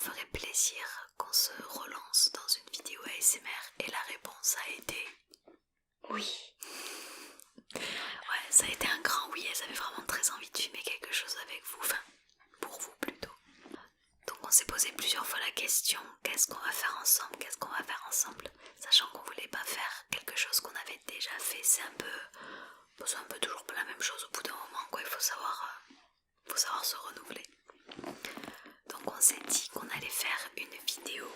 ferait plaisir qu'on se relance dans une vidéo ASMR et la réponse a été oui. Ouais, ça a été un grand oui, elles avaient vraiment très envie de filmer quelque chose avec vous, enfin pour vous plutôt. Donc on s'est posé plusieurs fois la question, qu'est-ce qu'on va faire ensemble, sachant qu'on voulait pas faire quelque chose qu'on avait déjà fait, c'est un peu toujours la même chose au bout d'un moment quoi, il faut savoir se renouveler. Donc on s'est dit qu'on allait faire une vidéo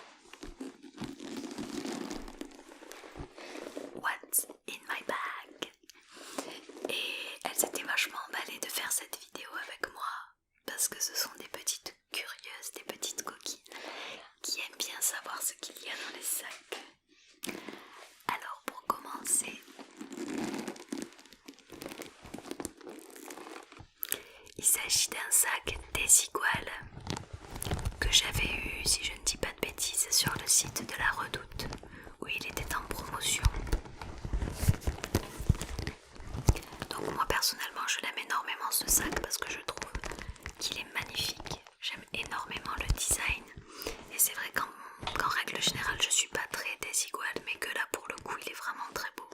What's in my bag, et elles étaient vachement emballées de faire cette vidéo avec moi parce que ce sont des petites curieuses, des petites coquines qui aiment bien savoir ce qu'il y a dans les sacs. Alors pour commencer, il s'agit d'un sac Desigual que j'avais eu, si je ne dis pas de bêtises, sur le site de la Redoute où il était en promotion. Donc moi personnellement je l'aime énormément ce sac parce que je trouve qu'il est magnifique. J'aime énormément le design et c'est vrai qu'en règle générale je suis pas très Desigual, mais que là pour le coup il est vraiment très beau.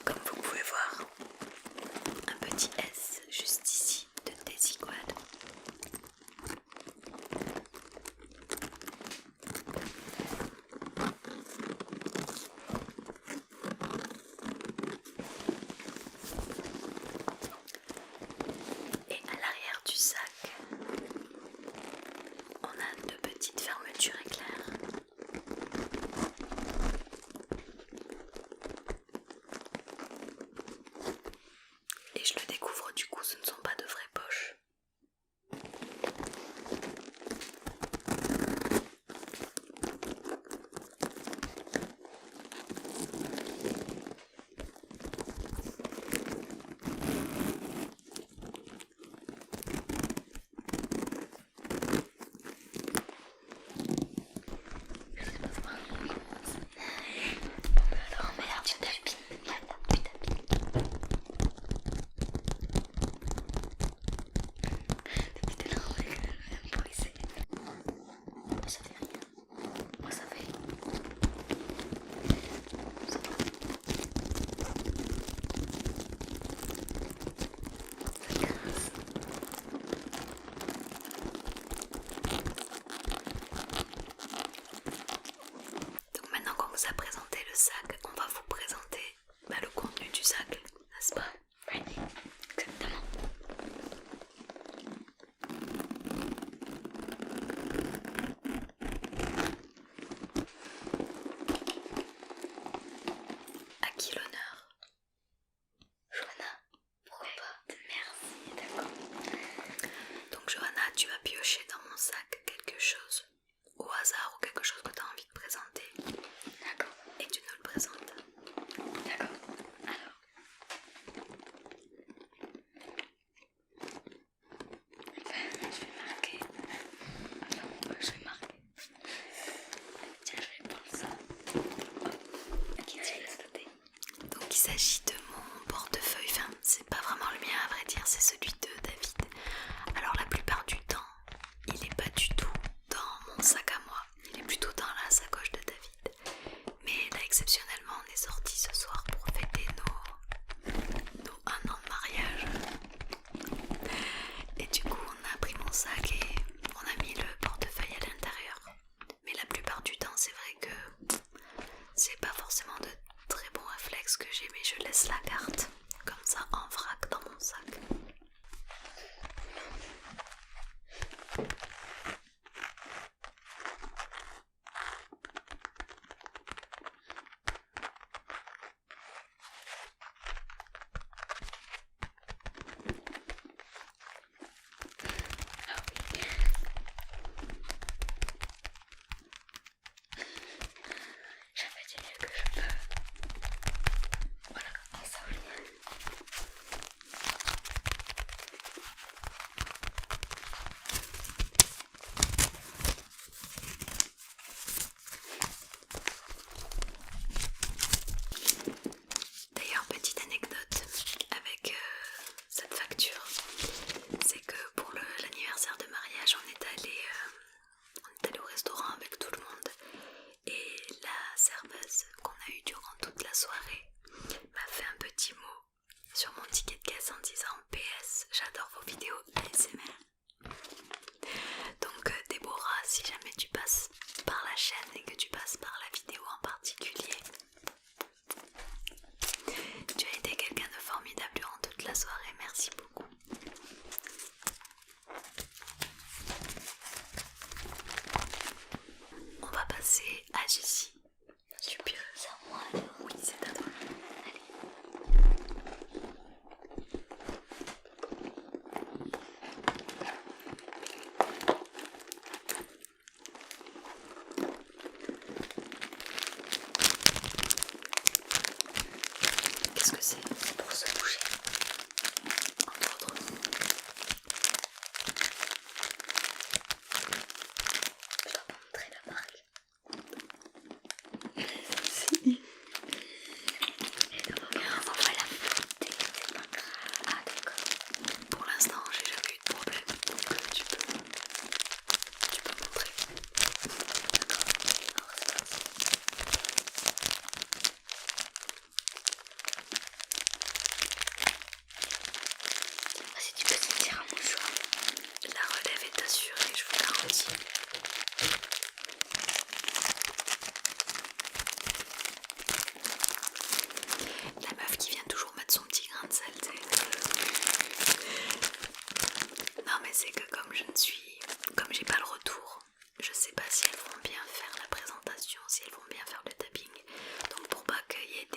Comme vous pouvez voir, un petit S juste ici de Desigual. Et à l'arrière du sac, on a deux petites fermetures éclairs. Et je le découvre, du coup ce ne sont pas de vraies poches. Oh merde, tu tapines. Depuis tout à l'heure, on va essayer. Ça fait rien. Moi ça fait. Ça grince. Donc maintenant qu'on vous a présenté le sac, on va vous présenter le contenu du sac, n'est-ce pas? Oui, exactement. À qui l'honneur? Johanna, pourquoi pas? Merci, d'accord. Donc Johanna, tu vas piocher dans mon sac quelque chose au hasard ou quelque chose que tu as envie de présenter. D'accord. Et tu nous le présentes. D'accord. Alors. Je vais marquer. Attends, je vais marquer. Tiens, je vais prendre ça. Ok, tu laisses noter. Donc il s'agit de mon portefeuille, enfin c'est pas vraiment le mien à vrai dire, c'est celui de David. Alors la plupart du temps, il n'est pas du tout dans mon sac à moi, il est plutôt dans la sacoche de David. Mais là exceptionnellement on est sortis ce soir pour fêter nos 1 an de mariage. Et du coup on a pris mon sac et on a mis le portefeuille à l'intérieur. Mais la plupart du temps c'est vrai que soirée m'a fait un petit mot sur mon ticket de caisse en disant PS, j'adore vos vidéos ASMR. Donc Déborah, si jamais tu passes par la chaîne et que tu passes par la vidéo en particulier, tu as été quelqu'un de formidable durant toute la soirée, merci beaucoup. On va passer à Jessie. C'est à moi alors. Oui, c'est à toi. Qu'est-ce que c'est? C'est pour se bouger. Entre autres. Je dois pas montrer la marque. Si. On va la fouetter, c'est pas grave. Ah d'accord. Pour l'instant, j'ai jamais eu de problème, donc tu peux montrer. Alors c'est parti. Si tu peux sentir un mouchoir. La relève est assurée, je vous garantis. La meuf qui vient toujours mettre son petit grain de sel, tu sais. Non mais c'est que comme j'ai pas le retour, je sais pas si elles vont bien faire la présentation, si elles vont bien faire le tapping. Donc pour pas qu'il y ait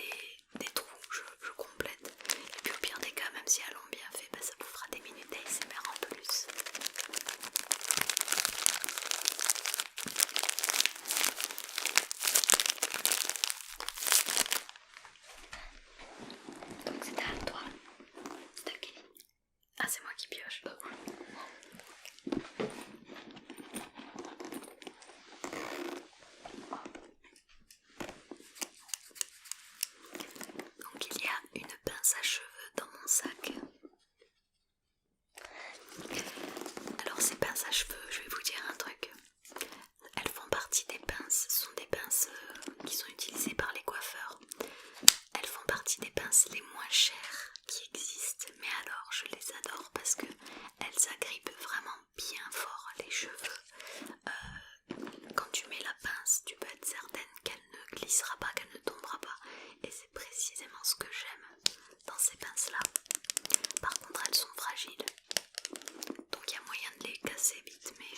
des trous, je complète. Et puis au pire des cas, même si elles l'ont bien fait, bah, ça vous fera des minutes ASMR en plus. Donc c'était à toi. C'est à Kelly. Ah, c'est moi qui pioche. Donc il y a une pince à cheveux dans mon sac. Alors ces pinces à cheveux, je vais vous dire un truc. Elles font partie des pinces, ce sont des pinces qui sont utilisées par les coiffeurs. Elles font partie des pinces les moins chères qui existent, mais alors je les adore parce que elles agrippent vraiment bien fort les cheveux. Quand tu mets la pince, tu peux être certaine qu'elle ne glissera pas, qu'elle ne tombera pas, et c'est précisément ce que j'aime dans ces pinces là. Par contre elles sont fragiles, donc il y a moyen de les casser vite, mais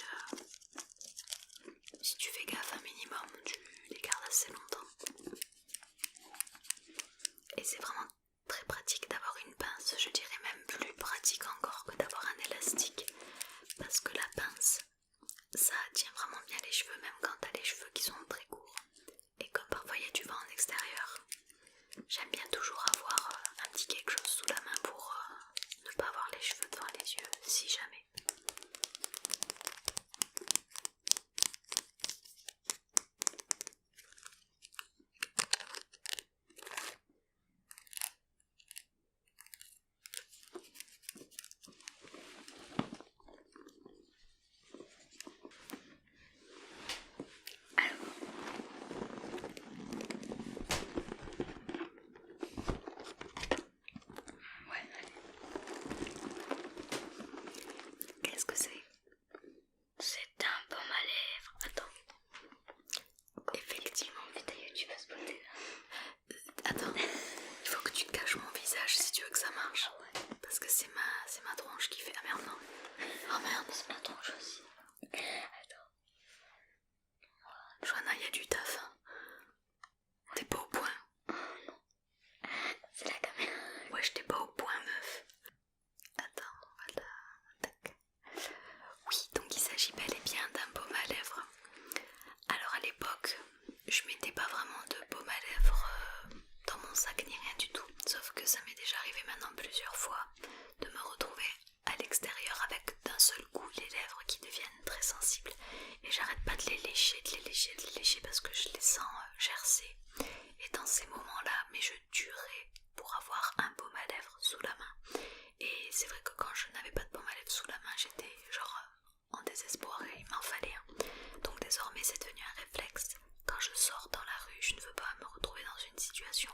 si tu fais gaffe un minimum, tu les gardes assez longtemps. Et c'est vraiment très pratique d'avoir une pince, je dirais même plus pratique encore que d'avoir un élastique, parce que la pince, ça tient vraiment bien les cheveux, même quand t'as les cheveux qui sont très courts. Et comme parfois il y a du vent en extérieur, j'aime bien toujours avoir un petit quelque chose sous la main pour ne pas avoir les cheveux devant les yeux, si jamais. Ouais, allez. Qu'est-ce que c'est? C'est un baume à lèvres. Attends. Effectivement. Putain, tu vas se botter là. Attends, il faut que tu te caches mon visage si tu veux que ça marche. Parce que c'est ma tronche qui fait... Ah merde, non. Oh merde. C'est ma tronche aussi. Attends. Johanna, il y a du taf. Hein. T'es pas au point. C'est la caméra. Ouais, j'étais pas au point, meuf. Attends, voilà. Tac. Oui, donc il s'agit bel et bien d'un baume à lèvres. Alors à l'époque, je mettais pas vraiment de baume à lèvres dans mon sac ni rien du tout. Sauf que ça m'est déjà arrivé maintenant plusieurs fois de me retrouver à l'extérieur avec d'un seul coup les lèvres qui deviennent très sensibles. Et j'arrête pas de les lécher parce que je les sens gercer. Et dans ces moments-là, mais je tuerais pour avoir un baume à lèvres sous la main. Et c'est vrai que quand je n'avais pas de baume à lèvres sous la main, j'étais genre en désespoir et il m'en fallait un. Donc désormais c'est devenu un réflexe. Quand je sors dans la rue, je ne veux pas me retrouver dans une situation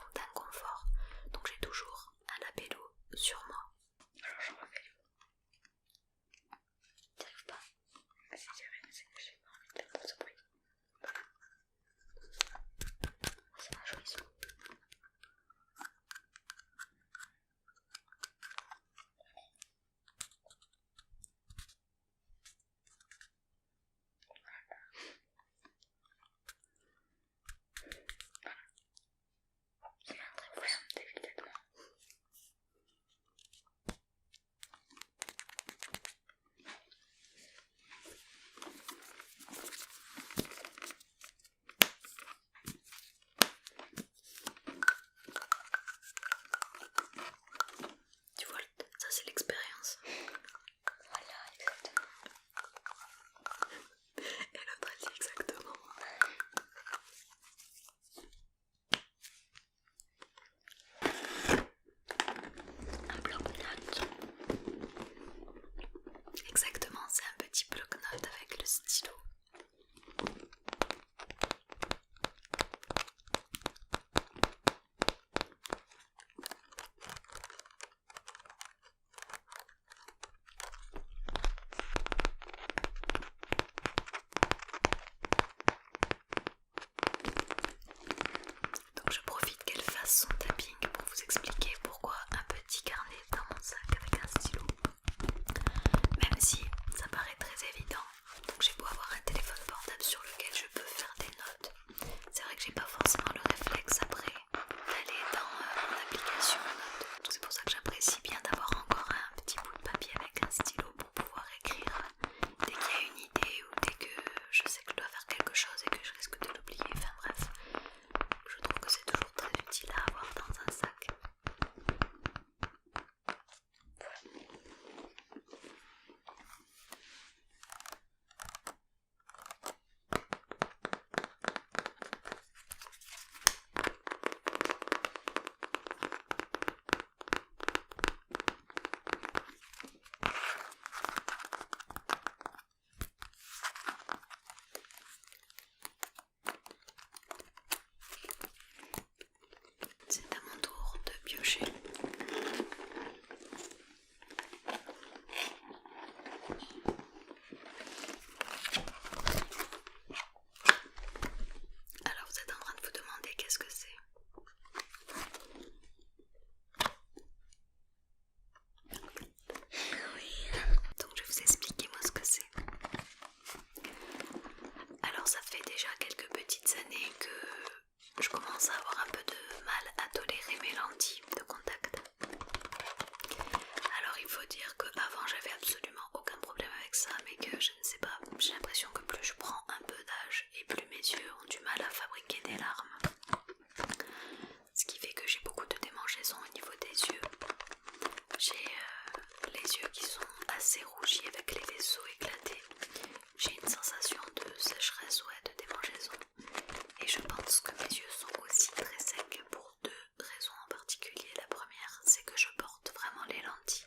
pense que mes yeux sont aussi très secs pour deux raisons en particulier. La première, c'est que je porte vraiment les lentilles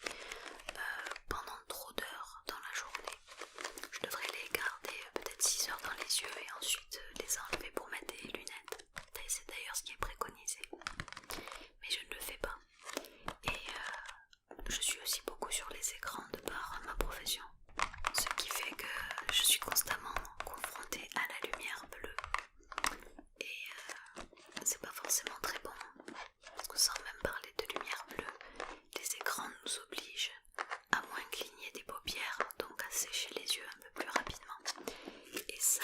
pendant trop d'heures dans la journée. Je devrais les garder peut-être 6 heures dans les yeux et ensuite les enlever pour mettre des lunettes. C'est d'ailleurs ce qui est préconisé. Mais je ne le fais pas. Et je suis aussi beaucoup sur les écrans de par ma profession. Ce qui fait que je suis constamment confrontée à la lumière bleue. Et c'est pas forcément très bon. Parce que sans même parler de lumière bleue, les écrans nous obligent à moins cligner des paupières, donc à sécher les yeux un peu plus rapidement. Et ça,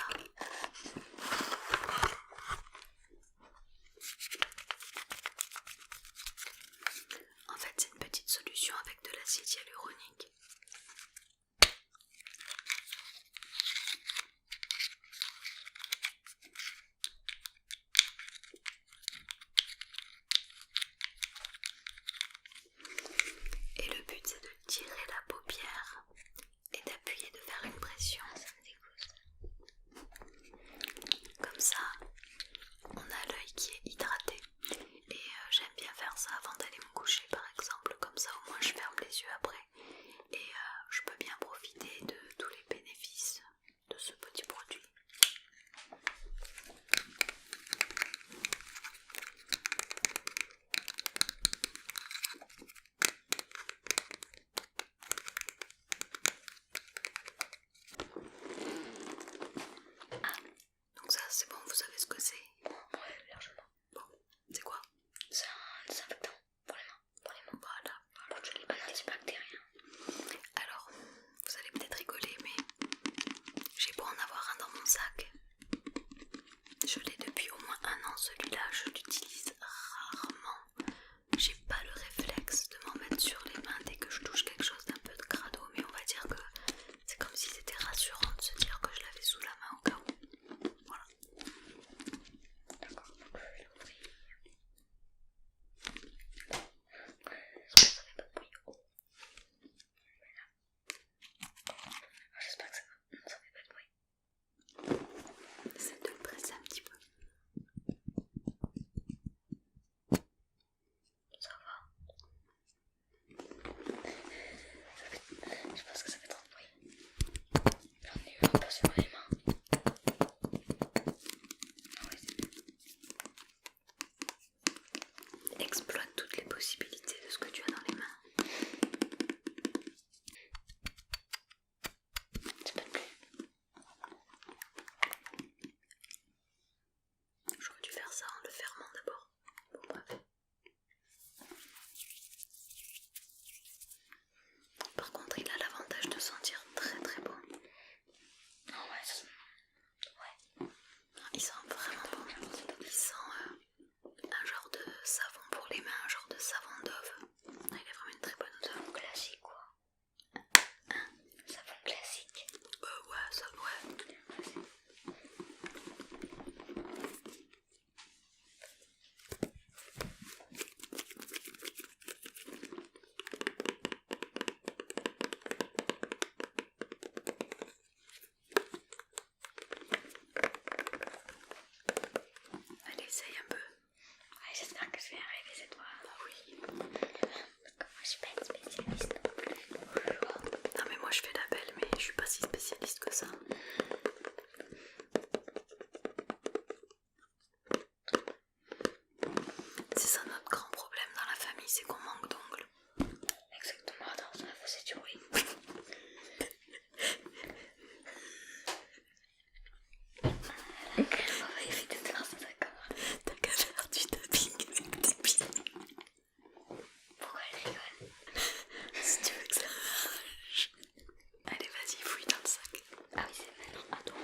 en fait, c'est une petite solution avec de l'acide hyaluronique. Et le but, c'est de tirer la paupière et d'appuyer, de faire une pression. Ça me dégoûte. Comme ça, on a l'œil qui est hydraté. Et j'aime bien faire ça avant d'aller me coucher par exemple. Comme ça, au moins, je ferme les yeux après. Et je peux bien profiter de tous les bénéfices de ce petit produit. Donc ça c'est bon, vous savez ce que c'est? Ouais, largement. Bon, c'est quoi? C'est un désinfectant pour les mains. Pour les mains. Voilà. Un antibactérien. Alors, vous allez peut-être rigoler, mais j'ai beau en avoir un dans mon sac. Je l'ai depuis au moins 1 an, celui-là, je l'utilise rarement. J'ai pas le réflexe de m'en mettre sur les mains dès que je touche quelque chose d'un peu de crado, mais on va dire que c'est comme si c'était rassurant de se dire que je l'avais sous la main au cas où. Voilà. D'accord, donc je vais l'ouvrir. J'espère que ça fait pas de bruit. Oh. J'espère que ça fait pas de bruit. Essaye de le presser un petit peu. Ça va. Je pense que ça fait trop de bruit. J'en ai eu un peu sur les mains. Ah ouais, c'est bien. Exploite toutes les possibilités de ce que tu as dans les mains. C'est pas de pluie. J'aurais dû faire ça en le fermant d'abord. Bon, bref. Par contre, il a l'avantage de sentir très très bon. Ah ouais, ça sent... Ouais. Il sent vraiment bon. Il sent un genre de savon pour les mains, un genre de savon Dove. Il a vraiment une très bonne odeur. Savon classique quoi. Savon classique. Ouais, ça, ouais. Allez, essaye un peu. Ouais, j'espère que je vais arriver cette fois. Bah oui. Parce que moi je suis pas une spécialiste non plus. Non mais moi je fais la belle, mais je suis pas si spécialiste que ça. C'est ça notre grand problème dans la famille, c'est qu'on manque d'ongles. Exactement, attends, ça faisait du bruit. On va éviter de faire ça, d'accord. T'as qu'à faire du tapping avec tes pieds. Pourquoi elle rigole? Si tu veux que ça marche. Allez, vas-y, fouille dans le sac. Ah oui, c'est maintenant à toi.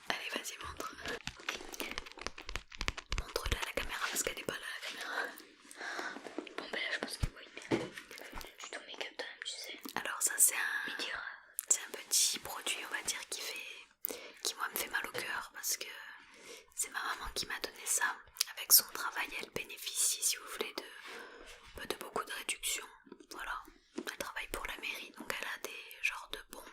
Allez, vas-y, montre. Montre-le à la caméra parce qu'elle est pas là, la caméra. Bon ben là je pense que oui. Du tout make-up quand même, tu sais. Alors ça c'est un petit produit, on va dire, qui moi me fait mal au cœur parce que c'est ma maman qui m'a donné ça. Avec son travail, elle bénéficie, si vous voulez, de beaucoup de réductions. Voilà, elle travaille pour la mairie, donc elle a des genres de bons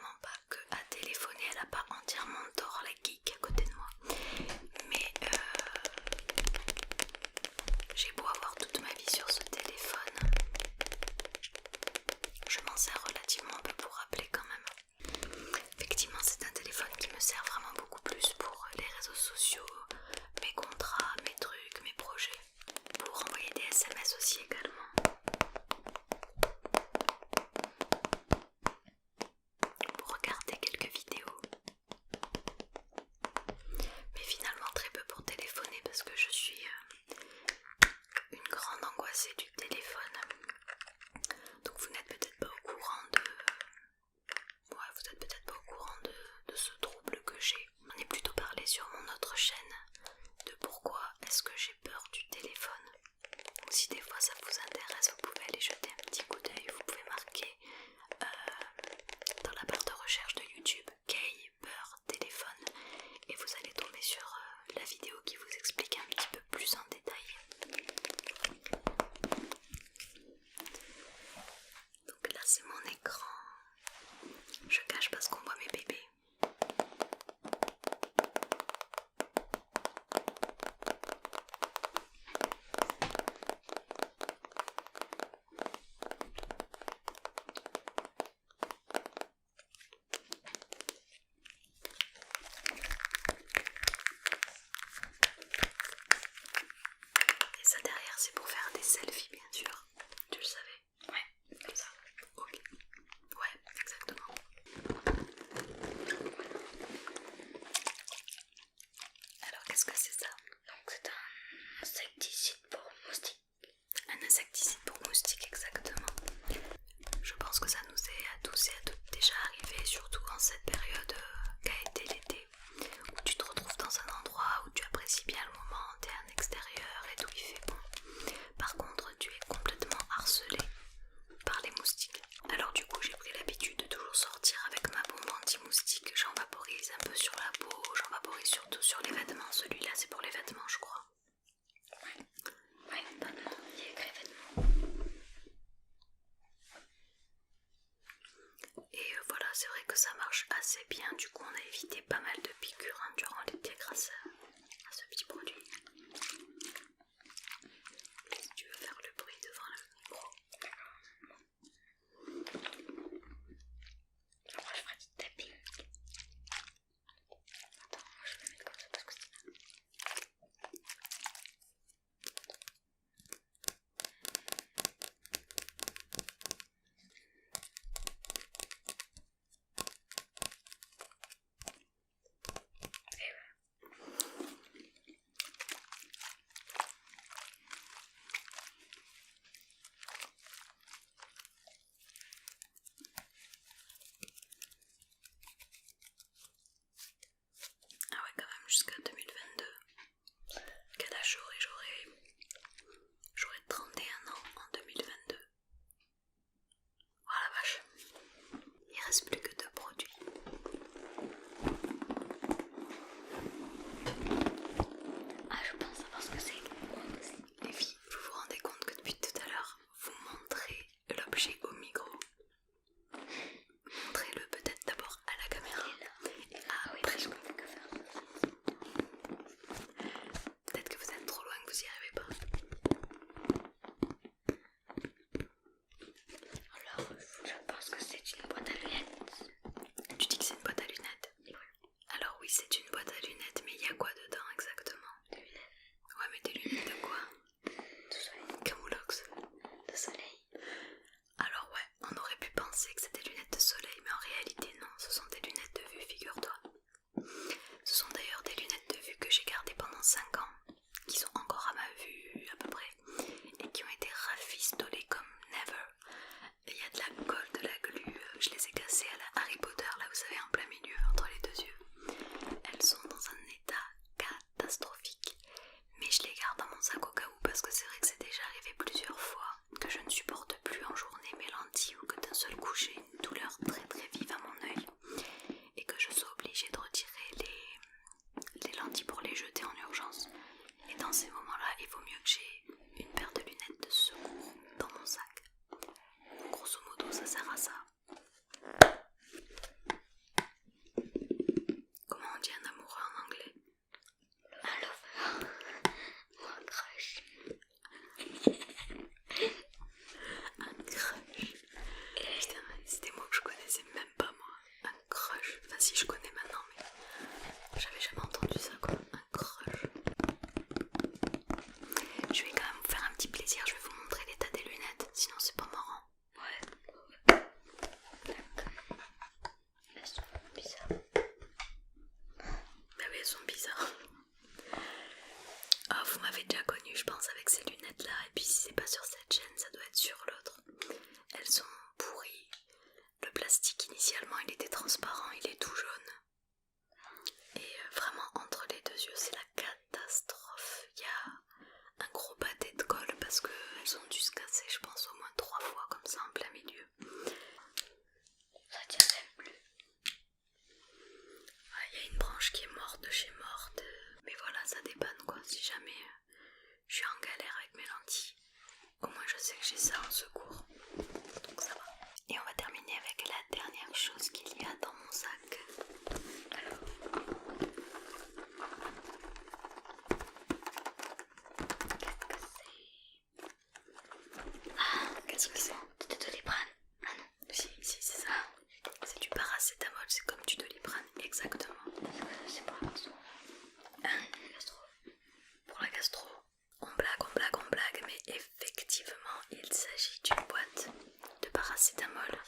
vraiment pas que à téléphoner, elle a pas entièrement tort, la geek à côté de moi. Mais j'ai beau avoir toute ma vie sur ce téléphone, je m'en sers relativement peu pour appeler quand même. Effectivement, c'est un téléphone qui me sert vraiment beaucoup plus pour les réseaux sociaux, mes contrats, mes trucs, mes projets, pour envoyer des SMS aussi également. Pour regarder quelques vidéos. Mais finalement très peu pour téléphoner parce que je suis une grande angoissée du téléphone. Donc vous n'êtes peut-être pas au courant de ce trouble que j'ai. On est plutôt parlé sur mon autre chaîne de pourquoi est-ce que j'ai peur du téléphone. Donc si des fois ça vous intéresse, vous pouvez aller jeter un petit coup d'œil. Vous pouvez marquer dans la barre de recherche de YouTube Kay peur téléphone et vous allez tomber sur la vidéo qui vous explique un petit peu plus en détail. Donc là c'est mon écran. Je cache parce qu'on voit mes bébés. Et ça derrière c'est pour faire des selfies bien sûr. Tu le savais? Ouais, comme ça. Ok. Ouais, exactement. Alors qu'est-ce que c'est ça? Donc c'est un insecticide pour moustiques. Un insecticide pour moustiques, exactement. Je pense que ça nous est à tous et à toutes déjà arrivé, surtout en cette période qu'a été l'été, où tu te retrouves dans un endroit où tu apprécies bien le moment, t'es en extérieur et tout il fait bon. Par contre, tu es complètement harcelé par les moustiques. Alors du coup, j'ai pris l'habitude de toujours sortir avec ma bombe anti-moustique. J'en vaporise un peu sur la peau, j'en vaporise surtout sur les vêtements. Celui-là, c'est pour les vêtements, je crois. Ouais, vêtements, il y a écrit vêtements. Et voilà, c'est vrai que ça marche assez bien. Du coup, on a évité pas mal de piqûres durant l'été grâce à ce petit produit. Si tu veux faire le bruit devant le micro. Après je ferai du tapping. Attends, moi je vais mettre comme ça parce que c'est... Et voilà. transparent, il est tout jaune. Et vraiment entre les deux yeux c'est la catastrophe. Il y a un gros pâté de colle parce qu'elles ont dû se casser je pense au moins 3 fois comme ça en plein milieu. Ça tient même plus. Il y a une branche qui est morte de chez morte. Mais voilà, ça dépanne quoi. Si jamais je suis en galère avec mes lentilles, au moins je sais que j'ai ça en secours. Donc ça va. Et on va terminer avec la dernière chose qu'il y a dans mon sac. Alors, qu'est-ce que c'est? Du Doliprane? Ah non. Si, c'est ça. C'est du paracétamol, c'est comme du Doliprane, exactement. C'est pour la gastro. Gastro. Pour la gastro, on blague, mais effectivement, il s'agit d'une boîte de paracétamol.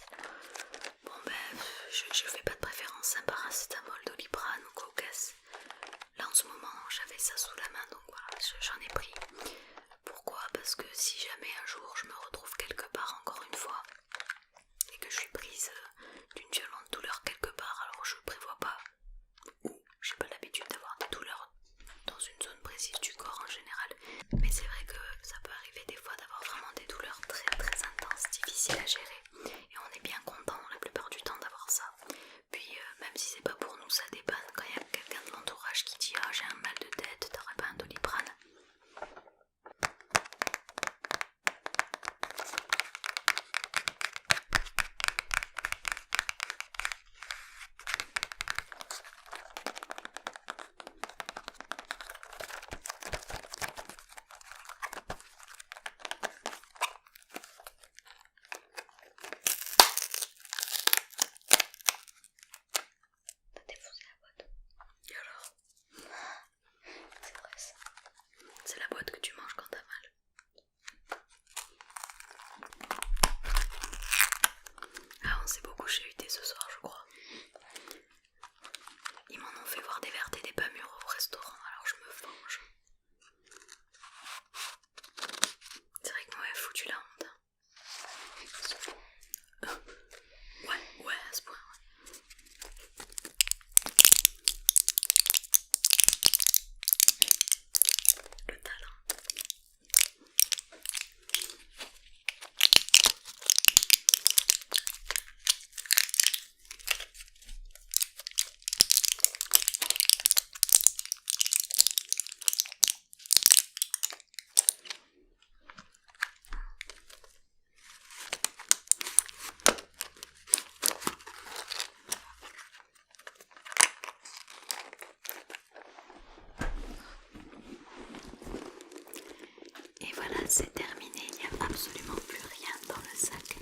Bon ben, je fais pas de préférence, un paracétamol, Doliprane ou cocasse. Là en ce moment, j'avais ça sous la main, donc voilà, j'en ai pris. Pourquoi? Parce que si jamais un jour je me retrouve quelque part encore une fois et que je suis prise d'une violente douleur quelque part, alors je prévois pas, ou j'ai pas l'habitude d'avoir des douleurs dans une zone précise du corps en général, mais c'est vrai que ça peut arriver des fois d'avoir vraiment des douleurs très très intenses, difficiles à gérer, et on est bien content la plupart du temps d'avoir ça. Puis même si c'est pas pour nous, ça dépanne quand il y a quelqu'un de l'entourage qui dit ah j'ai un mal de tête, t'aurais pas un Doliprane? T'as défoncé la boîte. Et alors? C'est vrai ça. C'est la boîte que tu manges quand t'as mal. Ah, on s'est beaucoup chahuté ce soir, je crois. Ils m'en ont fait voir des vertes et des pas mûres au restaurant, alors je me venge. C'est vrai que moi, j'ai foutu la honte. Ouais, à ce point, ouais. Le talent. Et voilà, c'est terminé, il n'y a absolument plus rien dans le sac.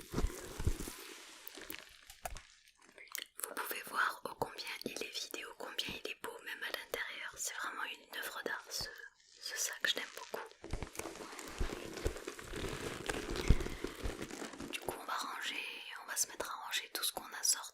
Vous pouvez voir ô combien il est vide et ô combien il est beau, même à l'intérieur. C'est vraiment une œuvre d'art, ce sac, je l'aime beaucoup. Du coup, on va se mettre à ranger tout ce qu'on a sorti